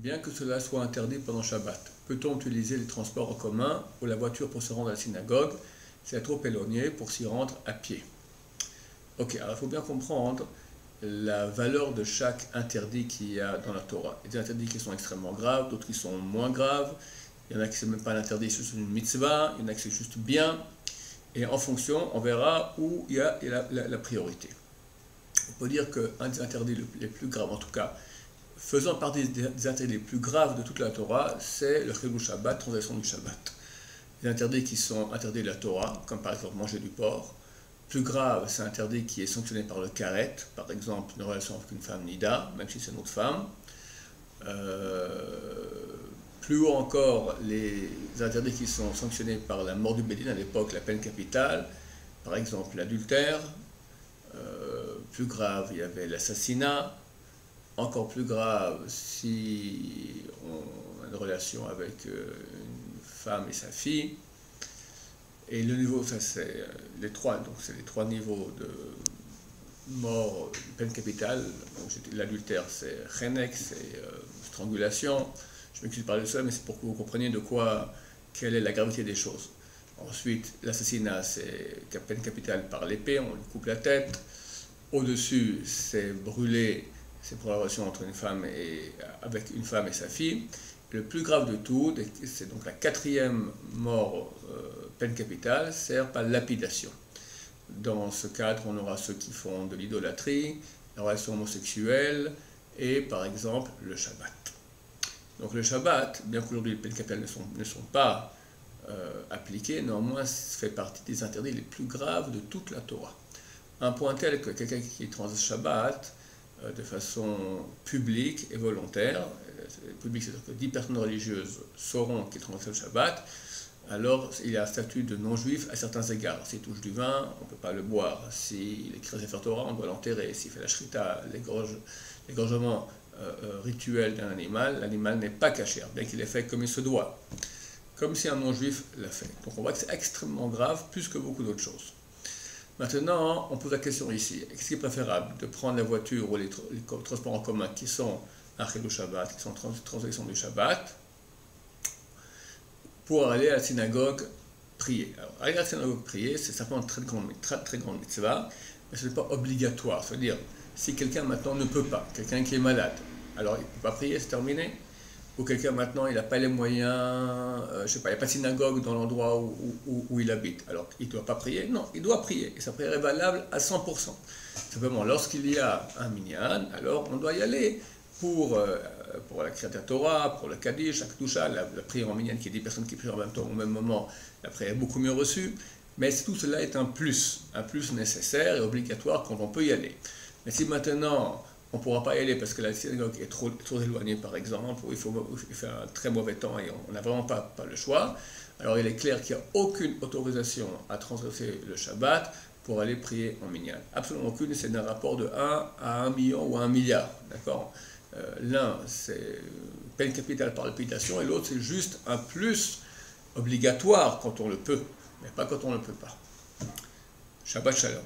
Bien que cela soit interdit pendant Shabbat, peut-on utiliser les transports en commun ou la voiture pour se rendre à la synagogue? C'est trop éloigné pour s'y rendre à pied. Ok, alors il faut bien comprendre la valeur de chaque interdit qu'il y a dans la Torah. Il y a des interdits qui sont extrêmement graves, d'autres qui sont moins graves. Il y en a qui c'est même pas l'interdit, c'est juste une mitzvah. Il y en a qui c'est juste bien. Et en fonction, on verra où il y a la priorité. On peut dire qu'un des interdits les plus graves, en tout cas, faisant partie des interdits les plus graves de toute la Torah, c'est le chilul Shabbat, transgression du Shabbat. Les interdits qui sont interdits de la Torah, comme par exemple manger du porc. Plus grave, c'est un interdit qui est sanctionné par le karet, par exemple une relation avec une femme nida, même si c'est une autre femme. Plus haut encore, les interdits qui sont sanctionnés par la mort du Bédine, à l'époque la peine capitale, par exemple l'adultère. Plus grave, il y avait l'assassinat. Encore plus grave, si on a une relation avec une femme et sa fille. Et le niveau, ça c'est les trois, donc c'est les trois niveaux de mort, peine capitale. L'adultère c'est chenek, c'est strangulation. Je m'excuse par le seul, mais c'est pour que vous compreniez quelle est la gravité des choses. Ensuite, l'assassinat c'est peine capitale par l'épée, on lui coupe la tête. Au-dessus, c'est brûler, c'est pour la relation entre avec une femme et sa fille. Le plus grave de tout, c'est donc la quatrième mort, peine capitale, c'est par lapidation. Dans ce cadre, on aura ceux qui font de l'idolâtrie, la relation homosexuelle et par exemple le Shabbat. Donc le Shabbat, bien qu'aujourd'hui les peines capitales ne sont pas appliquées, néanmoins fait partie des interdits les plus graves de toute la Torah. Un point tel que quelqu'un qui transgresse Shabbat de façon publique et volontaire, public, c'est-à-dire que 10 personnes religieuses sauront qu'il transgresse le Shabbat, alors il y a un statut de non-juif à certains égards. S'il touche du vin, on ne peut pas le boire. S'il écrit Sefer Torah, on doit l'enterrer. S'il fait la shrita, l'égorgement rituel d'un animal, l'animal n'est pas caché, bien qu'il ait fait comme il se doit. Comme si un non-juif l'a fait. Donc on voit que c'est extrêmement grave, plus que beaucoup d'autres choses. Maintenant, on pose la question ici, est-ce qu'il est préférable de prendre la voiture ou les transports en commun qui sont un chilul Shabbat, qui sont transgression du Shabbat, pour aller à la synagogue prier? Alors, aller à la synagogue prier, c'est simplement une très grande mitzvah, mais ce n'est pas obligatoire. C'est-à-dire, si quelqu'un maintenant ne peut pas, quelqu'un qui est malade, alors il ne peut pas prier, c'est terminé. Ou quelqu'un maintenant, il n'a pas les moyens, je ne sais pas, il n'y a pas de synagogue dans l'endroit où il habite. Alors, il ne doit pas prier? Non, il doit prier. Et sa prière est valable à 100%. Simplement, lorsqu'il y a un minyan, alors on doit y aller pour la Kriyat Torah, pour le Kaddish, la Kedusha, la prière en minyan, qui est 10 personnes qui prient en même temps, au même moment, la prière est beaucoup mieux reçue. Mais tout cela est un plus nécessaire et obligatoire quand on peut y aller. Mais si maintenant, on ne pourra pas y aller parce que la synagogue est trop éloignée, par exemple, ou il fait un très mauvais temps et on n'a vraiment pas le choix, alors il est clair qu'il n'y a aucune autorisation à transgresser le Shabbat pour aller prier en minyan. Absolument aucune, c'est d'un rapport de 1 à 1 million ou à 1 milliard. D'accord? L'un, c'est peine capitale par lapidation, et l'autre, c'est juste un plus obligatoire quand on le peut, mais pas quand on ne le peut pas. Shabbat Shalom.